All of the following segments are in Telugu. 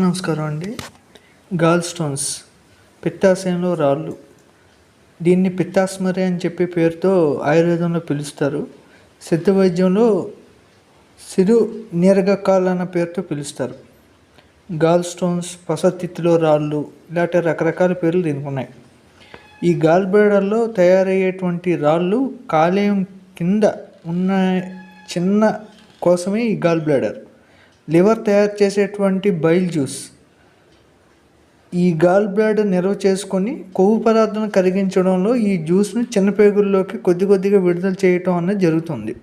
నమస్కారం అండి. గాల్ స్టోన్స్, పిత్తాశయంలో రాళ్ళు. దీన్ని పిత్తాస్మరి అని చెప్పే పేరుతో ఆయుర్వేదంలో పిలుస్తారు. సిద్ధ వైద్యంలో సిరు నీరగకాలు అన్న పేరుతో పిలుస్తారు. గాల్ స్టోన్స్, పసతిత్తులో రాళ్ళు, ఇలాంటి రకరకాల పేర్లు దీనికి ఉన్నాయి. ఈ గాల్ బ్లాడర్లో తయారయ్యేటువంటి రాళ్ళు కాలేయం కింద ఉన్న చిన్న కోసమే ఈ గాల్ బ్లాడర్. లివర్ తయారు చేసేటువంటి బైల్ జ్యూస్ ఈ గాల్ బ్లాడర్ నిల్వ చేసుకొని కొవ్వు పదార్థాలను కరిగించడంలో ఈ జ్యూస్ను చిన్న పేగుల్లోకి కొద్దిగా విడుదల చేయటం అనేది జరుగుతుంది.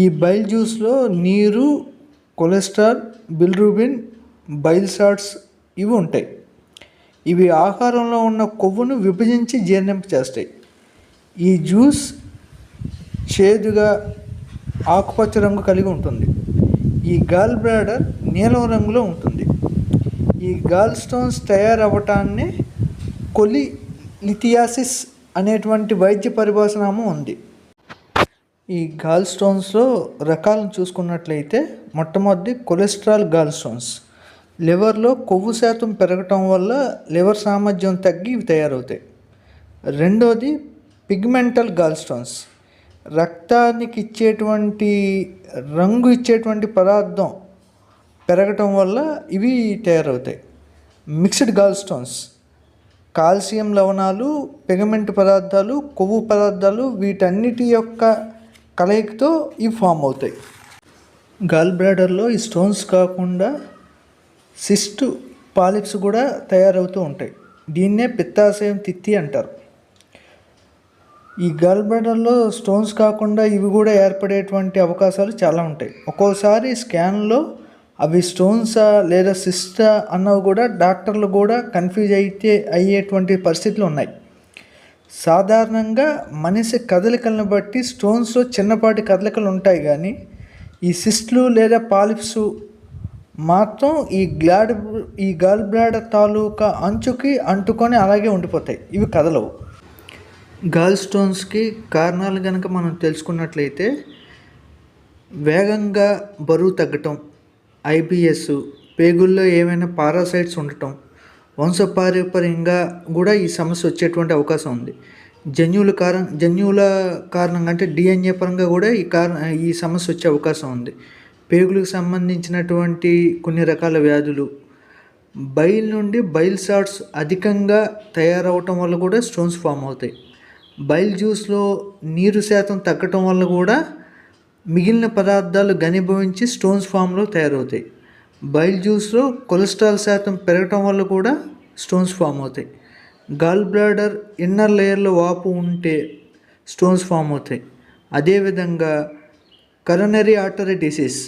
ఈ బైల్ జ్యూస్లో నీరు, కొలెస్ట్రాల్, బిలిరూబిన్, బైల్ సాల్ట్స్ ఇవి ఉంటాయి. ఇవి ఆహారంలో ఉన్న కొవ్వును విభజించి జీర్ణింపచేస్తాయి. ఈ జ్యూస్ చేదుగా ఆకుపచ్చ రంగు కలిగి ఉంటుంది. ఈ గాల్ బ్లాడర్ నీలం రంగులో ఉంటుంది. ఈ గాల్ స్టోన్స్ తయారవటాన్ని కొలిలిథియాసిస్ అనేటువంటి వైద్య పరిభాషనామం ఉంది. ఈ గాల్ స్టోన్స్లో రకాలను చూసుకున్నట్లయితే మొట్టమొదటి కొలెస్ట్రాల్ గాల్ స్టోన్స్. లివర్లో కొవ్వు శాతం పెరగటం వల్ల లివర్ సామర్థ్యం తగ్గి ఇవి తయారవుతాయి. రెండోది పిగ్మెంటల్ గాల్ స్టోన్స్. రక్తానికి రంగు ఇచ్చేటువంటి పదార్థం పెరగటం వల్ల ఇవి తయారవుతాయి. Mixed gall stones. కాల్షియం లవణాలు, పిగమెంట్ పదార్థాలు, కొవ్వు పదార్థాలు వీటన్నిటి యొక్క కలయికతో ఇవి ఫామ్ అవుతాయి. గాల్ బ్లాడర్లో ఈ స్టోన్స్ కాకుండా సిస్ట్, పాలిప్స్ కూడా తయారవుతూ ఉంటాయి. దీన్నే పిత్తాశయం తిత్తి అంటారు. ఈ గాల్ బ్లాడర్లో స్టోన్స్ కాకుండా ఇవి కూడా ఏర్పడేటువంటి అవకాశాలు చాలా ఉంటాయి. ఒక్కోసారి స్కాన్లో అవి స్టోన్సా లేదా సిస్టా అన్నవి కూడా డాక్టర్లు కూడా కన్ఫ్యూజ్ అయ్యేటువంటి పరిస్థితులు ఉన్నాయి. సాధారణంగా మనిషి కదలికలను బట్టి స్టోన్స్లో చిన్నపాటి కదలికలు ఉంటాయి, కానీ ఈ సిస్ట్లు లేదా పాలిప్స్ మాత్రం ఈ గాల్ బ్లాడర్ తాలూకా అంచుకి అంటుకొని అలాగే ఉండిపోతాయి. ఇవి కదలవు. గాల్ స్టోన్స్కి కారణాలు కనుక మనం తెలుసుకున్నట్లయితే వేగంగా బరువు తగ్గటం, ఐబిఎస్, పేగుల్లో ఏమైనా పారాసైట్స్ ఉండటం, వంశపారంపర్యంగా కూడా ఈ సమస్య వచ్చేటువంటి అవకాశం ఉంది. జన్యువుల కారణంగా అంటే డిఎన్ఏ పరంగా కూడా ఈ సమస్య వచ్చే అవకాశం ఉంది. పేగులకు సంబంధించినటువంటి కొన్ని రకాల వ్యాధులు, బైల్ నుండి బైల్ సాల్ట్స్ అధికంగా తయారవటం వల్ల కూడా స్టోన్స్ ఫామ్ అవుతాయి. బైల్ జ్యూస్లో నీరు శాతం తగ్గటం వల్ల కూడా మిగిలిన పదార్థాలు ఘనీభవించి స్టోన్స్ ఫామ్లో తయారవుతాయి. బైల్ జ్యూస్లో కొలెస్ట్రాల్ శాతం పెరగటం వల్ల కూడా స్టోన్స్ ఫామ్ అవుతాయి. గాల్ బ్లాడర్ ఇన్నర్ లేయర్లో వాపు ఉంటే స్టోన్స్ ఫామ్ అవుతాయి. అదేవిధంగా కరోనరీ ఆర్టరీ డిసీజ్,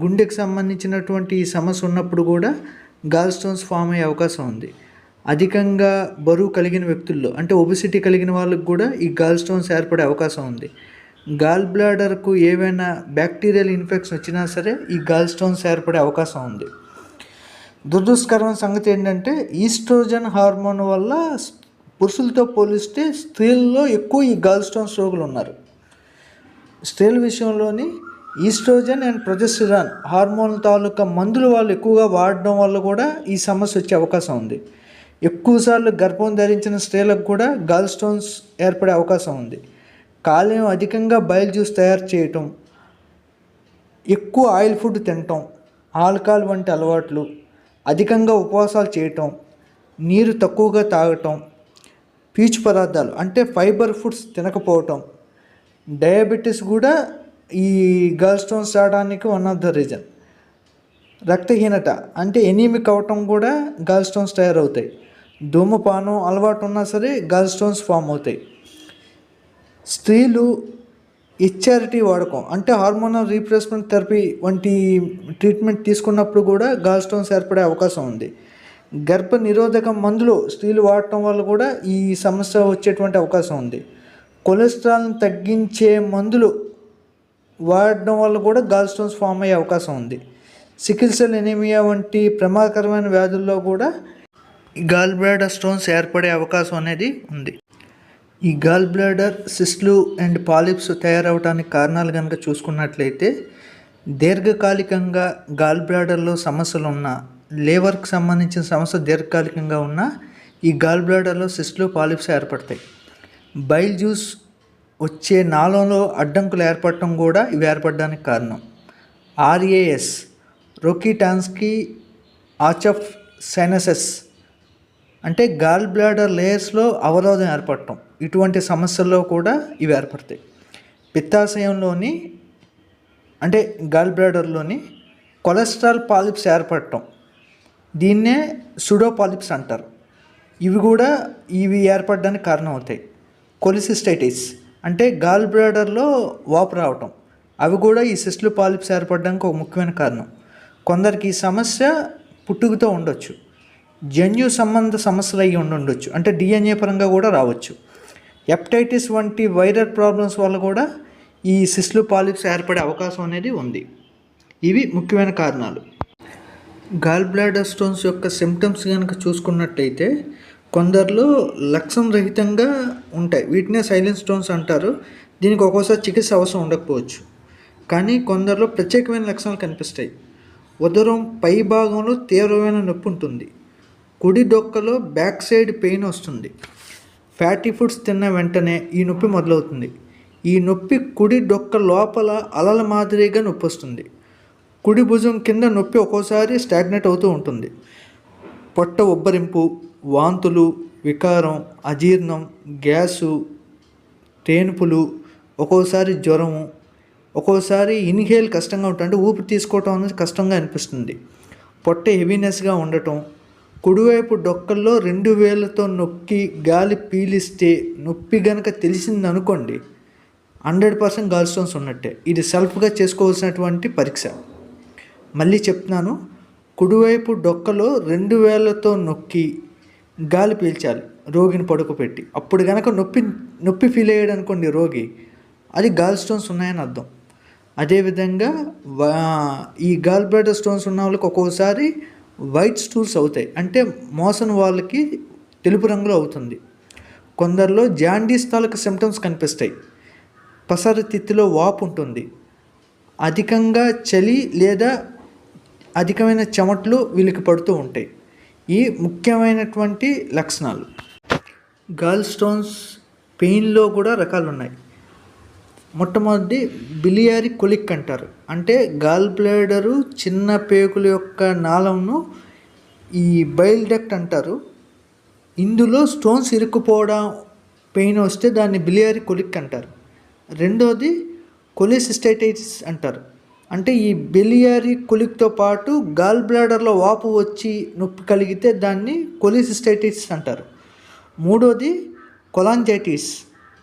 గుండెకి సంబంధించినటువంటి ఈ సమస్య ఉన్నప్పుడు కూడా గాల్ స్టోన్స్ ఫామ్ అయ్యే అవకాశం ఉంది. అధికంగా బరువు కలిగిన వ్యక్తుల్లో అంటే ఒబిసిటీ కలిగిన వాళ్ళకు కూడా ఈ గాల్ స్టోన్స్ ఏర్పడే అవకాశం ఉంది. గాల్ బ్లాడర్కు ఏవైనా బ్యాక్టీరియల్ ఇన్ఫెక్షన్ వచ్చినా సరే ఈ గాల్ స్టోన్స్ ఏర్పడే అవకాశం ఉంది. దురదృష్టకరమైన సంగతి ఏంటంటే ఈస్ట్రోజన్ హార్మోన్ వల్ల పురుషులతో పోలిస్తే స్త్రీల్లో ఎక్కువ ఈ గాల్ స్టోన్స్ రోగులు ఉన్నారు. స్త్రీల విషయంలోని ఈస్ట్రోజన్ అండ్ ప్రొజెస్టెరాన్ హార్మోన్ తాలూకా మందులు వాళ్ళు ఎక్కువగా వాడడం వల్ల కూడా ఈ సమస్య వచ్చే అవకాశం ఉంది. ఎక్కువసార్లు గర్భం ధరించిన స్త్రీలకు కూడా గాల్ స్టోన్స్ ఏర్పడే అవకాశం ఉంది. కాలేయం అధికంగా బైల్ జ్యూస్ తయారు చేయటం, ఎక్కువ ఆయిల్ ఫుడ్ తినటం, ఆల్కహాల్ వంటి అలవాట్లు, అధికంగా ఉపవాసాలు చేయటం, నీరు తక్కువగా తాగటం, పీచు పదార్థాలు అంటే ఫైబర్ ఫుడ్స్ తినకపోవటం, డయాబెటీస్ కూడా ఈ గాల్ స్టోన్స్ రావడానికి వన్ ఆఫ్ ద రీజన్. రక్తహీనత అంటే ఎనీమిక్ అవటం కూడా గాల్ స్టోన్స్ తయారవుతాయి. ధూమపానం అలవాటు ఉన్నా సరే గాల్ స్టోన్స్ ఫామ్ అవుతాయి. స్త్రీలు హెచ్ఆర్టీ వాడకం అంటే హార్మోనల్ రీప్లేస్మెంట్ థెరపీ వంటి ట్రీట్మెంట్ తీసుకున్నప్పుడు కూడా గాల్ స్టోన్స్ ఏర్పడే అవకాశం ఉంది. గర్భ నిరోధక మందులు స్త్రీలు వాడటం వల్ల కూడా ఈ సమస్య వచ్చేటువంటి అవకాశం ఉంది. కొలెస్ట్రాల్ని తగ్గించే మందులు వాడడం వల్ల కూడా గాల్ స్టోన్స్ ఫామ్ అయ్యే అవకాశం ఉంది. సికిల్ సెల్ ఎనీమియా వంటి ప్రమాదకరమైన వ్యాధుల్లో కూడా ఈ గాల్ బ్లాడర్ స్టోన్స్ ఏర్పడే అవకాశం అనేది ఉంది. ఈ గాల్ బ్లాడర్ సిస్ట్లు అండ్ పాలిప్స్ తయారవడానికి కారణాలు కనుక చూసుకున్నట్లయితే, దీర్ఘకాలికంగా గాల్ బ్లాడర్లో సమస్యలు ఉన్న, లివర్కి సంబంధించిన సమస్య దీర్ఘకాలికంగా ఉన్న ఈ గాల్ బ్లాడర్లో సిస్ట్లు పాలిప్స్ ఏర్పడతాయి. బైల్ జ్యూస్ వచ్చే నాళంలో అడ్డంకులు ఏర్పడటం కూడా ఇవి ఏర్పడడానికి కారణం. ఆర్ఏఎస్ రోకిటాన్స్కీ ఆచఫ్ సైనసెస్ అంటే గాల్ బ్లాడర్ లేయర్స్లో అవరోధం ఏర్పడటం, ఇటువంటి సమస్యల్లో కూడా ఇవి ఏర్పడతాయి. పిత్తాశయంలోని అంటే గాల్ బ్లాడర్లోని కొలెస్ట్రాల్ పాలిప్స్ ఏర్పడటం, దీన్నే సుడోపాలిప్స్ అంటారు. ఇవి ఏర్పడడానికి కారణం అవుతాయి. కొలిసిస్టైటిస్ అంటే గాల్ బ్లాడర్లో వాపు రావటం, అవి కూడా ఈ సిస్ట్లు పాలిప్స్ ఏర్పడడానికి ఒక ముఖ్యమైన కారణం. కొందరికి ఈ సమస్య పుట్టుకతో ఉండొచ్చు, జన్యు సంబంధ సమస్యలు అయ్యి ఉండొచ్చు, అంటే డిఎన్ఏ పరంగా కూడా రావచ్చు. హెపటైటిస్ వంటి వైరల్ ప్రాబ్లమ్స్ వల్ల కూడా ఈ సిస్ట్లు పాలిప్స్ ఏర్పడే అవకాశం అనేది ఉంది. ఇవి ముఖ్యమైన కారణాలు. గాల్ బ్లాడర్ స్టోన్స్ యొక్క సిమ్టమ్స్ కనుక చూసుకున్నట్టయితే కొందరిలో లక్షణ రహితంగా ఉంటాయి, వీటినే సైలెంట్ స్టోన్స్ అంటారు. దీనికి ఒక్కోసారి చికిత్స అవసరం ఉండకపోవచ్చు, కానీ కొందరిలో ప్రత్యేకమైన లక్షణాలు కనిపిస్తాయి. ఉదరం పై భాగంలో తీవ్రమైన నొప్పి ఉంటుంది. కుడి డొక్కలో బ్యాక్ సైడ్ పెయిన్ వస్తుంది. ఫ్యాటీ ఫుడ్స్ తిన్న వెంటనే ఈ నొప్పి మొదలవుతుంది. ఈ నొప్పి కుడి డొక్క లోపల అలల మాదిరిగా నొప్పి వస్తుంది. కుడి భుజం కింద నొప్పి ఒక్కోసారి స్టాగ్నేట్ అవుతూ ఉంటుంది. పొట్ట ఉబ్బరింపు, వాంతులు, వికారం, అజీర్ణం, గ్యాసు, తేనుపులు, ఒక్కోసారి జ్వరము, ఒక్కోసారి ఇన్హేల్ కష్టంగా ఉంటుంది, అంటే ఊపిరి తీసుకోవటం అనేది కష్టంగా అనిపిస్తుంది. పొట్ట హెవీనెస్గా ఉండటం, కుడివైపు డొక్కల్లో 2 వేళ్ళతో నొక్కి గాలి పీలిస్తే నొప్పి గనక తెలిసిందనుకోండి 100% గాల్ స్టోన్స్ ఉన్నట్టే. ఇది సెల్ఫ్గా చేసుకోవాల్సినటువంటి పరీక్ష. మళ్ళీ చెప్తున్నాను, కుడివైపు డొక్కలో 2 వేళ్ళతో నొక్కి గాలి పీల్చాలి రోగిని పడుకోబెట్టి. అప్పుడు కనుక నొప్పి ఫీల్ అయ్యాడు అనుకోండి రోగి, అది గాల్ స్టోన్స్ ఉన్నాయని అర్థం. అదేవిధంగా ఈ గాల్ బ్లాడర్ స్టోన్స్ ఉన్న వాళ్ళకి ఒక్కోసారి వైట్ స్టూల్స్ అవుతాయి, అంటే మోషన్ వాళ్ళకి తెలుపు రంగులో అవుతుంది. కొందరిలో జాండీస్ తాలూకు సిమ్టమ్స్ కనిపిస్తాయి. పసరు తిత్తిలో వాపు ఉంటుంది. అధికంగా చలి లేదా అధికమైన చెమటలు వీళ్ళకి పడుతూ ఉంటాయి. ఈ ముఖ్యమైనటువంటి లక్షణాలు. గాల్ స్టోన్స్ పెయిన్లో కూడా రకాలు ఉన్నాయి. మొట్టమొదటి బిలియరీ కొలిక్ అంటారు, అంటే గాల్ బ్లాడరు చిన్న పేగుల యొక్క నాళంను ఈ బైల్ డక్ట్ అంటారు. ఇందులో స్టోన్స్ ఇరుక్కుపోవడం పెయిన్ వస్తే దాన్ని బిలియరీ కొలిక్ అంటారు. రెండోది కొలిసిస్టైటిస్ అంటారు, అంటే ఈ బిలియరీ కొలిక్తో పాటు గాల్ బ్లాడర్లో వాపు వచ్చి నొప్పి కలిగితే దాన్ని కొలిసిస్టైటిస్ అంటారు. మూడోది కొలాంజైటిస్,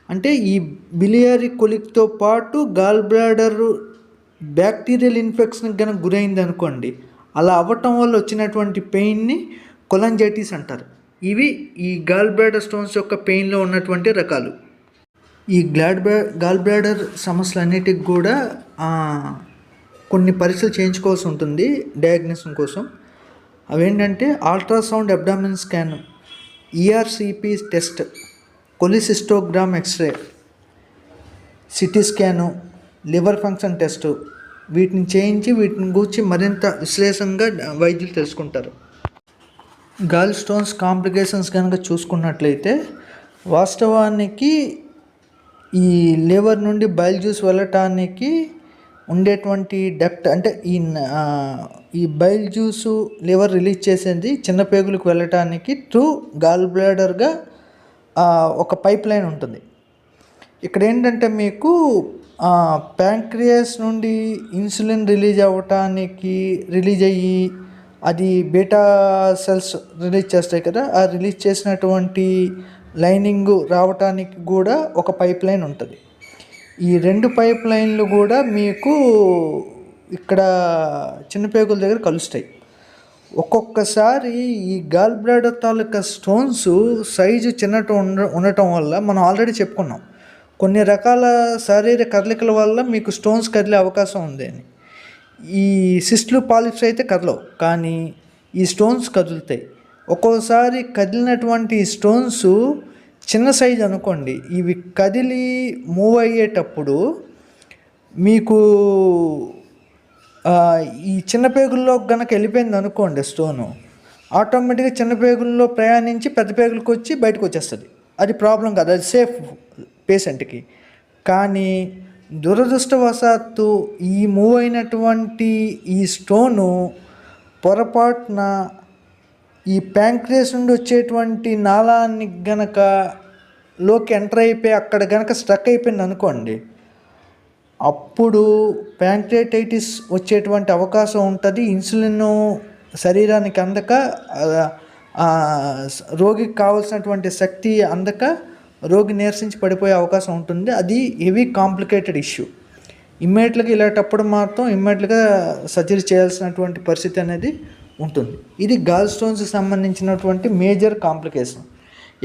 అంటే ఈ బిలియరీ కొలిక్తో పాటు గాల్ బ్లాడర్ బ్యాక్టీరియల్ ఇన్ఫెక్షన్ కనుక గురైంది అనుకోండి, అలా అవ్వటం వల్ల వచ్చినటువంటి పెయిన్ని కొలాంజైటిస్ అంటారు. ఇవి ఈ గాల్ బ్లాడర్ స్టోన్స్ యొక్క పెయిన్లో ఉన్నటువంటి రకాలు. ఈ గాల్ బ్లాడర్ సమస్యలన్నిటికి కూడా కొన్ని పరీక్షలు చేయించుకోవాల్సి ఉంటుంది డయాగ్నోసిస్ కోసం. అవేంటంటే ultrasound abdomen scan, ERCP test, cholecystogram x-ray, CT scan, liver function test, వీటిని చేయించి వీటిని గురించి మరింత విశ్లేషంగా వైద్యులు తెలుసుకుంటారు. గాల్ స్టోన్స్ కాంప్లికేషన్స్ కనుక చూసుకున్నట్లయితే వాస్తవానికి ఈ లివర్ నుండి బైల్ జ్యూస్ వెళ్ళటానికి ఉండేటువంటి డక్ట్, అంటే ఈ బైల్ జ్యూసు లివర్ రిలీజ్ చేసేది చిన్న పేగులకు వెళ్ళటానికి త్రూ గాల్ బ్లాడర్గా ఒక పైప్ లైన్ ఉంటుంది. ఇక్కడ ఏంటంటే మీకు ప్యాంక్రియాస్ నుండి ఇన్సులిన్ రిలీజ్ అయ్యి అది బీటా సెల్స్ రిలీజ్ చేస్తాయి కదా, ఆ రిలీజ్ చేసినటువంటి లైనింగ్ రావటానికి కూడా ఒక పైప్ లైన్ ఉంటుంది. ఈ 2 పైప్ లైన్లు కూడా మీకు ఇక్కడ చిన్నపేగుల దగ్గర కలుస్తాయి. ఒక్కొక్కసారి ఈ గాల్ బ్లాడర్ తాలూకా స్టోన్స్ సైజు ఉండటం వల్ల మనం ఆల్రెడీ చెప్పుకున్నాం, కొన్ని రకాల శారీరక కదలికల వల్ల మీకు స్టోన్స్ కదిలే అవకాశం ఉంది అని. ఈ సిస్ట్లు పాలిప్స్ అయితే కదలవు, కానీ ఈ స్టోన్స్ కదులుతాయి. ఒక్కోసారి కదిలినటువంటి స్టోన్స్ చిన్న సైజు అనుకోండి, ఇవి కదిలి మూవ్ అయ్యేటప్పుడు మీకు ఈ చిన్న పేగుల్లో కనుక వెళ్ళిపోయింది అనుకోండి స్టోను, ఆటోమేటిక్గా చిన్న పేగుల్లో ప్రయాణించి పెద్ద పేగులకు వచ్చి బయటకు వచ్చేస్తుంది. అది ప్రాబ్లం కాదు, అది సేఫ్ పేషెంట్కి. కానీ దురదృష్టవశాత్తు ఈ మూవ్ అయినటువంటి ఈ స్టోను పొరపాటున ఈ ప్యాంక్రియాస్ నుండి వచ్చేటువంటి నాళాన్ని గనక లోకి ఎంటర్ అయిపోయి అక్కడ గనక స్ట్రక్ అయిపోయింది అనుకోండి, అప్పుడు ప్యాంక్రియాటైటిస్ వచ్చేటువంటి అవకాశం ఉంటుంది. ఇన్సులిన్ శరీరానికి అందక రోగికి కావాల్సినటువంటి శక్తి అందక రోగి నీరసించి పడిపోయే అవకాశం ఉంటుంది. అది హెవీ కాంప్లికేటెడ్ ఇష్యూ. ఇమ్మీడియట్గా ఇలాంటప్పుడు మాత్రం ఇమ్మీడియట్గా సర్జరీ చేయాల్సినటువంటి పరిస్థితి అనేది ఉంటుంది. ఇది గాల్ స్టోన్స్కి సంబంధించినటువంటి మేజర్ కాంప్లికేషన్.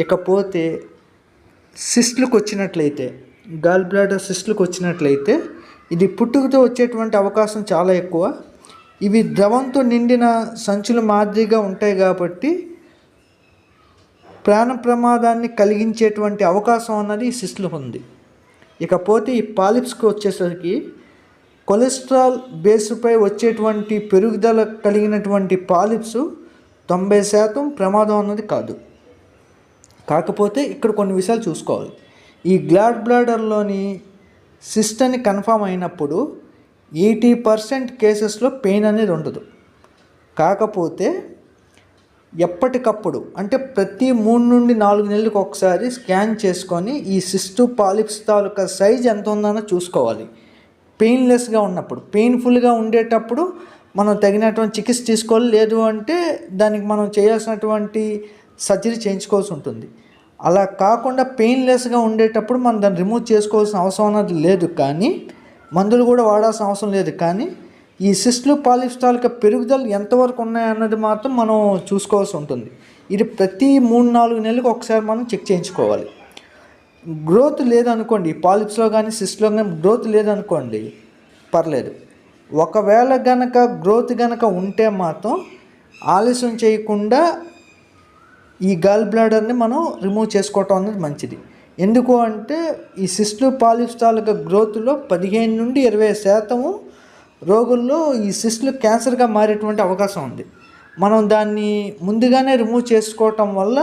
ఇకపోతే సిస్ట్లకు వచ్చినట్లయితే, గాల్ బ్లాడర్ సిస్ట్లకు వచ్చినట్లయితే ఇది పుట్టుకతో వచ్చేటువంటి అవకాశం చాలా ఎక్కువ. ఇవి ద్రవంతో నిండిన సంచుల మాదిరిగా ఉంటాయి కాబట్టి ప్రాణ ప్రమాదాన్ని కలిగించేటువంటి అవకాశం అన్నది ఈ సిస్ట్లకు ఉంది. ఇకపోతే ఈ పాలిప్స్కి వచ్చేసరికి కొలెస్ట్రాల్ బేస్పై వచ్చేటువంటి పెరుగుదల కలిగినటువంటి పాలిప్స్ 90% ప్రమాదం అన్నది కాదు. కాకపోతే ఇక్కడ కొన్ని విషయాలు చూసుకోవాలి. ఈ గాల్ బ్లాడర్లోని సిస్ట్ అని కన్ఫామ్ అయినప్పుడు 80% కేసెస్లో పెయిన్ అనేది ఉండదు. కాకపోతే ఎప్పటికప్పుడు అంటే ప్రతి 3 నుండి 4 నెలలకు ఒకసారి స్కాన్ చేసుకొని ఈ సిస్టు పాలిప్స్ తాలూకా సైజ్ ఎంత ఉందన్నో చూసుకోవాలి. పెయిన్లెస్గా ఉన్నప్పుడు, పెయిన్ఫుల్గా ఉండేటప్పుడు మనం తగినటువంటి చికిత్స తీసుకోవాలి. లేదు అంటే దానికి మనం చేయాల్సినటువంటి సర్జరీ చేయించుకోవాల్సి ఉంటుంది. అలా కాకుండా పెయిన్లెస్గా ఉండేటప్పుడు మనం దాన్ని రిమూవ్ చేసుకోవాల్సిన అవసరం అన్నది లేదు, కానీ మందులు కూడా వాడాల్సిన అవసరం లేదు. కానీ ఈ సిస్ట్లు పాలిప్స్ తాలూకా పెరుగుదల ఎంతవరకు ఉన్నాయన్నది మాత్రం మనం చూసుకోవాల్సి ఉంటుంది. ఇది ప్రతి 3-4 నెలలకు ఒకసారి మనం చెక్ చేయించుకోవాలి. గ్రోత్ లేదనుకోండి, పాలిప్స్లో కానీ సిస్ట్లో కానీ గ్రోత్ లేదనుకోండి పర్లేదు. ఒకవేళ గనక గ్రోత్ గనక ఉంటే మాత్రం ఆలస్యం చేయకుండా ఈ గాల్ బ్లాడర్ని మనం రిమూవ్ చేసుకోవటం అనేది మంచిది. ఎందుకు అంటే ఈ సిస్ట్లు పాలిప్స్ తాలూకా గ్రోత్లో 15 నుండి 20% రోగుల్లో ఈ సిస్ట్లు క్యాన్సర్గా మారేటువంటి అవకాశం ఉంది. మనం దాన్ని ముందుగానే రిమూవ్ చేసుకోవటం వల్ల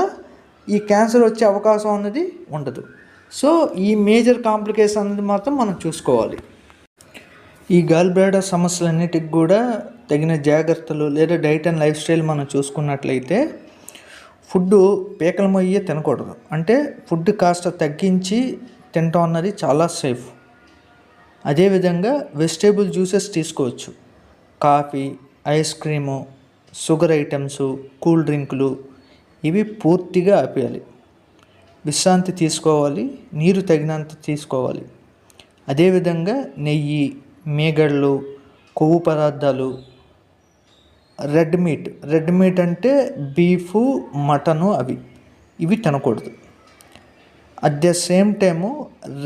ఈ క్యాన్సర్ వచ్చే అవకాశం అనేది ఉండదు. సో ఈ మేజర్ కాంప్లికేషన్ అనేది మాత్రం మనం చూసుకోవాలి. ఈ గాల్ బ్లాడర్ సమస్యలన్నిటికి కూడా తగిన జాగ్రత్తలు లేదా డైట్ అండ్ లైఫ్ స్టైల్ మనం చూసుకున్నట్లయితే, ఫుడ్ పీకల మొయ్యే తినకూడదు. అంటే ఫుడ్ కాస్త తగ్గించి తినటం అన్నది చాలా సేఫ్. అదేవిధంగా వెజిటేబుల్ జ్యూసెస్ తీసుకోవచ్చు. Coffee, ice cream, sugar items, cool డ్రింకులు ఇవి పూర్తిగా ఆపేయాలి. విశ్రాంతి తీసుకోవాలి, నీరు తగినంత తీసుకోవాలి. అదేవిధంగా నెయ్యి, మేగడలు, కొవ్వు పదార్థాలు, రెడ్ మీట్ అంటే బీఫు, మటను ఇవి తినకూడదు. At the same time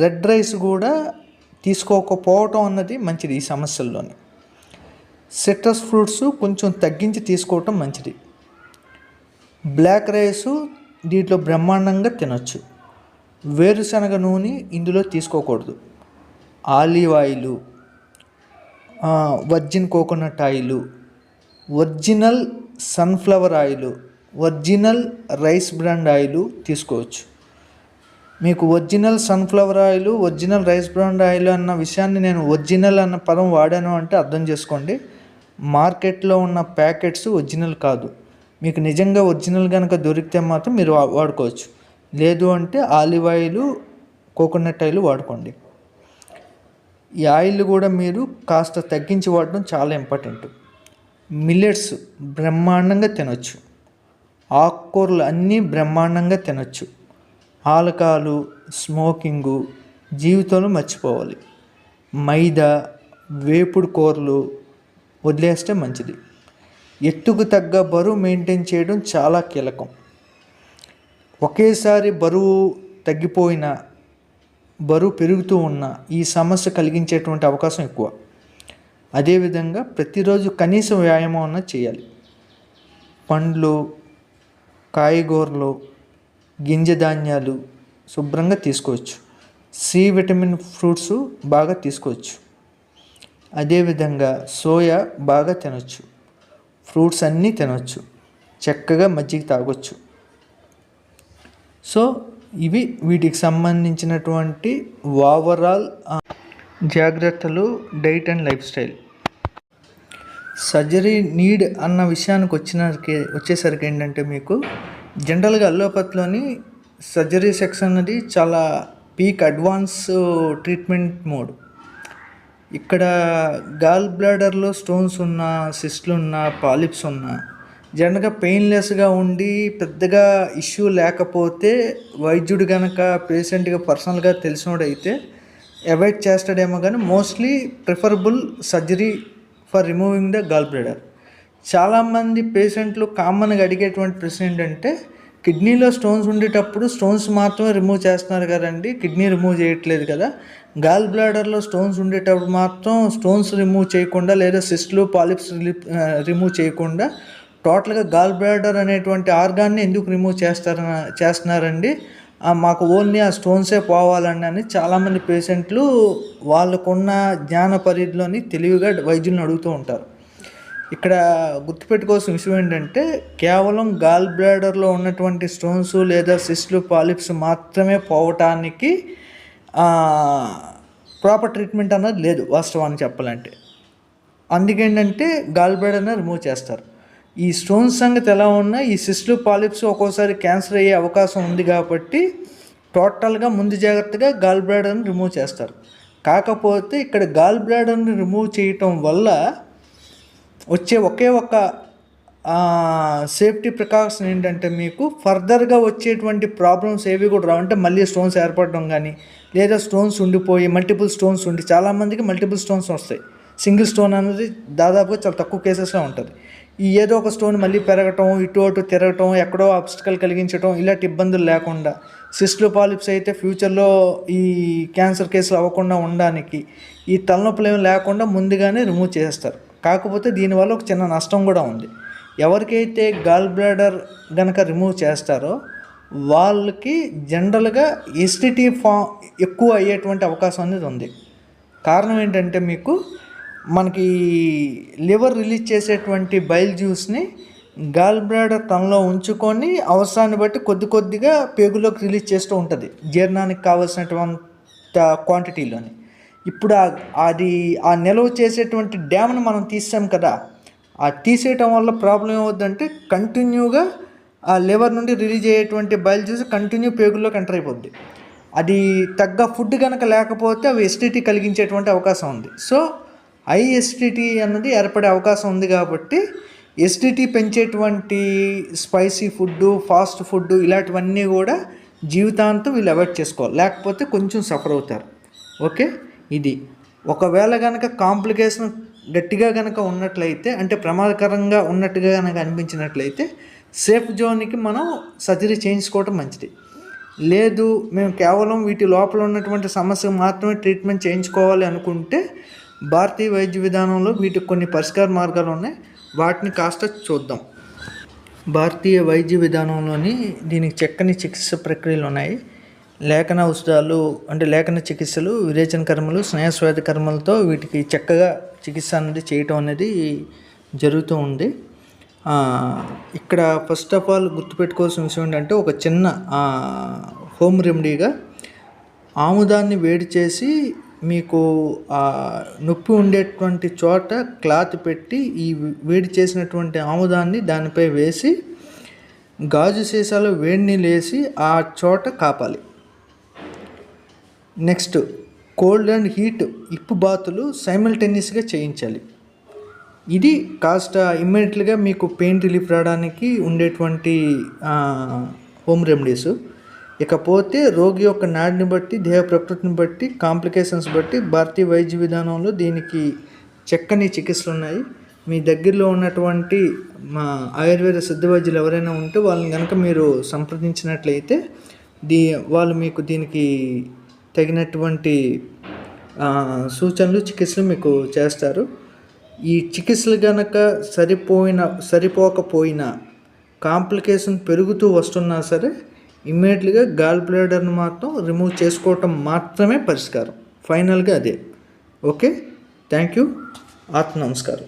red rice కూడా తీసుకోకపోవటం అన్నది మంచిది. ఈ సమస్యల్లోని సిట్రస్ ఫ్రూట్స్ కొంచెం తగ్గించి తీసుకోవటం మంచిది. బ్లాక్ రైసు దీంట్లో బ్రహ్మాండంగా తినొచ్చు. వేరుశనగ నూనె ఇందులో తీసుకోకూడదు. Olive oil, virgin coconut oil, original sunflower oil, original rice brand oil తీసుకోవచ్చు. మీకు original sunflower oil, original rice brand oil అన్న విషయాన్ని నేను ఒరిజినల్ అన్న పదం వాడాను అంటే అర్థం చేసుకోండి, మార్కెట్లో ఉన్న ప్యాకెట్స్ ఒరిజినల్ కాదు. మీకు నిజంగా ఒరిజినల్ కనుక దొరికితే మాత్రం మీరు వాడుకోవచ్చు. లేదు అంటే ఆలివ్ ఆయిల్, కోకోనట్ ఆయిల్ వాడుకోండి. ఈ ఆయిల్ కూడా మీరు కాస్త తగ్గించి వాడడం చాలా ఇంపార్టెంట్. మిల్లెట్స్ బ్రహ్మాండంగా తినొచ్చు, ఆకుకూరలు అన్నీ బ్రహ్మాండంగా తినొచ్చు. ఆల్కహాలు, స్మోకింగు జీవితంలో మర్చిపోవాలి. మైదా, వేపుడు కూరలు వదిలేస్తే మంచిది. ఎత్తుకు తగ్గ బరువు మెయింటైన్ చేయడం చాలా కీలకం. ఒకేసారి బరువు తగ్గిపోయినా బరువు పెరుగుతూ ఉన్న ఈ సమస్య కలిగించేటువంటి అవకాశం ఎక్కువ. అదేవిధంగా ప్రతిరోజు కనీసం వ్యాయామం అన్నది చేయాలి. పండ్లు, కాయగూరలు, గింజ ధాన్యాలు శుభ్రంగా తీసుకోవచ్చు. సి విటమిన్ ఫ్రూట్స్ బాగా తీసుకోవచ్చు. అదేవిధంగా సోయా బాగా తినొచ్చు, ఫ్రూట్స్ అన్నీ తినొచ్చు, చక్కగా మజ్జిగ తాగొచ్చు. సో ఇవి వీటికి సంబంధించినటువంటి ఓవరాల్ జాగ్రత్తలు, diet and life style. Surgery need అన్న విషయానికి వచ్చేసరికి ఏంటంటే మీకు జనరల్గా అల్లోపతిలోని సర్జరీ సెక్షన్ అనేది చాలా పీక్ అడ్వాన్స్ ట్రీట్మెంట్ మోడ్. ఇక్కడ గాల్ బ్లాడర్లో స్టోన్స్ ఉన్నా, సిస్ట్లు ఉన్నా, పాలిప్స్ ఉన్నా జనరల్గా పెయిన్లెస్గా ఉండి పెద్దగా ఇష్యూ లేకపోతే వైద్యుడు కనుక పేషెంట్గా పర్సనల్గా తెలిసినోడైతే అవాయిడ్ చేస్తాడేమో, కానీ mostly preferable surgery for removing the gall bladder. చాలామంది పేషెంట్లు కామన్గా అడిగేటువంటి ప్రశ్న ఏంటంటే, కిడ్నీలో స్టోన్స్ ఉండేటప్పుడు స్టోన్స్ మాత్రమే రిమూవ్ చేస్తున్నారు కదండి, కిడ్నీ రిమూవ్ చేయట్లేదు కదా, గాల్ బ్లాడర్లో స్టోన్స్ ఉండేటప్పుడు మాత్రం స్టోన్స్ రిమూవ్ చేయకుండా లేదా సిస్ట్లు, పాలిప్స్ రిమూవ్ చేయకుండా టోటల్గా గాల్ బ్లాడర్ అనేటువంటి ఆర్గాన్ని ఎందుకు రిమూవ్ చేస్తున్నారండి, మాకు ఓన్లీ ఆ స్టోన్సే పోవాలండి అని చాలామంది పేషెంట్లు వాళ్ళకున్న జ్ఞాన పరిధిలోని తెలివిగా వైద్యులను అడుగుతూ ఉంటారు. ఇక్కడ గుర్తుపెట్టుకోవాల్సిన విషయం ఏంటంటే, కేవలం గాల్ బ్లాడర్లో ఉన్నటువంటి స్టోన్స్ లేదా సిస్ట్లు, పాలిప్స్ మాత్రమే పోవటానికి ప్రాపర్ ట్రీట్మెంట్ అన్నది లేదు వాస్తవాన్ని చెప్పాలంటే. అందుకేంటంటే గాల్ బ్లాడర్ని రిమూవ్ చేస్తారు. ఈ స్టోన్స్ సంగతి ఎలా ఉన్నా ఈ సిస్ట్లు, పాలిప్స్ ఒక్కోసారి క్యాన్సర్ అయ్యే అవకాశం ఉంది కాబట్టి టోటల్గా ముందు జాగ్రత్తగా గాల్ బ్లాడర్ని రిమూవ్ చేస్తారు. కాకపోతే ఇక్కడ గాల్ బ్లాడర్ని రిమూవ్ చేయటం వల్ల వచ్చే ఒకే ఒక సేఫ్టీ ప్రికాషన్ ఏంటంటే, మీకు ఫర్దర్గా వచ్చేటువంటి ప్రాబ్లమ్స్ ఏవి కూడా రావంటే మళ్ళీ స్టోన్స్ ఏర్పడడం కానీ, లేదా స్టోన్స్ ఉండిపోయి మల్టిపుల్ స్టోన్స్ ఉండి, చాలామందికి మల్టిపుల్ స్టోన్స్ వస్తాయి. సింగిల్ స్టోన్ అనేది దాదాపుగా చాలా తక్కువ కేసెస్లో ఉంటుంది. ఈ ఏదో ఒక స్టోన్ మళ్ళీ పెరగటం, ఇటు అటు తిరగటం, ఎక్కడో ఆబ్స్టికల్ కలిగించడం, ఇలాంటి ఇబ్బందులు లేకుండా, సిస్ట్లు, పాలిప్స్ అయితే ఫ్యూచర్లో ఈ క్యాన్సర్ కేసులు అవ్వకుండా ఉండడానికి ఈ తలనొప్పులు ఏమి లేకుండా ముందుగానే రిమూవ్ చేస్తారు. కాకపోతే దీనివల్ల ఒక చిన్న నష్టం కూడా ఉంది. ఎవరికైతే గాల్ బ్లాడర్ కనుక రిమూవ్ చేస్తారో వాళ్ళకి జనరల్గా ఎస్టిటీ ఎక్కువ అయ్యేటువంటి అవకాశం అనేది ఉంది. కారణం ఏంటంటే, మీకు మనకి లివర్ రిలీజ్ చేసేటువంటి బైల్ జ్యూస్ని గాల్ బ్లాడర్ తనలో ఉంచుకొని అవసరాన్ని బట్టి కొద్దిగా పేగులోకి రిలీజ్ చేస్తూ ఉంటుంది, జీర్ణానికి కావాల్సినటువంటి క్వాంటిటీలోని. ఇప్పుడు అది ఆ నిల్వ చేసేటువంటి డ్యామ్ను మనం తీసాం కదా, ఆ తీసేయటం వల్ల ప్రాబ్లం ఏమవుద్దంటే కంటిన్యూగా ఆ లివర్ నుండి రిలీజ్ అయ్యేటువంటి బయలు జ్యూస్ కంటిన్యూ పేగుల్లోకి ఎంటర్ అయిపోద్ది. అది తగ్గ ఫుడ్ కనుక లేకపోతే అవి ఎసిడిటీ కలిగించేటువంటి అవకాశం ఉంది. సో హై ఎసిడిటీ అన్నది ఏర్పడే అవకాశం ఉంది. కాబట్టి ఎసిడిటీ పెంచేటువంటి స్పైసీ ఫుడ్డు, ఫాస్ట్ ఫుడ్డు ఇలాంటివన్నీ కూడా జీవితాంతం వీళ్ళు అవాయిడ్ చేసుకోవాలి, లేకపోతే కొంచెం సఫర్ అవుతారు. ఓకే, ఇది ఒకవేళ కనుక కాంప్లికేషన్ గట్టిగా కనుక ఉన్నట్లయితే, అంటే ప్రమాదకరంగా ఉన్నట్టుగా కనుక అనిపించినట్లయితే సేఫ్ జోన్కి మనం సర్జరీ చేయించుకోవటం మంచిది. లేదు మేము కేవలం వీటి లోపల ఉన్నటువంటి సమస్యకు మాత్రమే ట్రీట్మెంట్ చేయించుకోవాలి అనుకుంటే భారతీయ వైద్య విధానంలో వీటికి కొన్ని పరిష్కార మార్గాలు ఉన్నాయి, వాటిని కాస్త చూద్దాం. భారతీయ వైద్య విధానంలోని దీనికి చక్కని చికిత్స ప్రక్రియలు ఉన్నాయి. లేఖన ఔషధాలు అంటే లేఖన చికిత్సలు, విరేచన కర్మలు, స్నేహస్వేద కర్మలతో వీటికి చక్కగా చికిత్స అనేది చేయటం అనేది జరుగుతూ ఉంది. ఇక్కడ ఫస్ట్ ఆఫ్ ఆల్ గుర్తుపెట్టుకోవాల్సిన విషయం ఏంటంటే, ఒక చిన్న హోమ్ రెమెడీగా ఆముదాన్ని వేడి చేసి మీకు నొప్పి ఉండేటువంటి చోట క్లాత్ పెట్టి ఈ వేడి చేసినటువంటి ఆముదాన్ని దానిపై వేసి గాజు సీసాలో వేడి నీళ్ళు వేసి ఆ చోట కాపాలి. నెక్స్ట్ కోల్డ్ అండ్ హీట్ ఇప్పు బాతులు సైమల్టేనియస్గా చేయించాలి. ఇది కాస్త ఇమ్మీడియట్గా మీకు పెయిన్ రిలీఫ్ రావడానికి ఉండేటువంటి హోమ్ రెమెడీస్. ఇకపోతే రోగి యొక్క నాడిని బట్టి, దేహ ప్రకృతిని బట్టి, కాంప్లికేషన్స్ బట్టి భారతీయ వైద్య విధానంలో దీనికి చక్కని చికిత్సలు ఉన్నాయి. మీ దగ్గరలో ఉన్నటువంటి మా ఆయుర్వేద సిద్ధ వైద్యులు ఎవరైనా ఉంటే వాళ్ళని కనుక మీరు సంప్రదించినట్లయితే వాళ్ళు మీకు దీనికి తగినటువంటి సూచనలు, చికిత్సలు మీకు చేస్తారు. ఈ చికిత్సలు కనుక సరిపోకపోయినా, కాంప్లికేషన్ పెరుగుతూ వస్తున్నా సరే ఇమ్మీడియట్గా గాల్ బ్లాడర్ని మాత్రం రిమూవ్ చేసుకోవటం మాత్రమే పరిష్కారం. ఫైనల్గా అదే. Okay, thank you. నమస్కారం.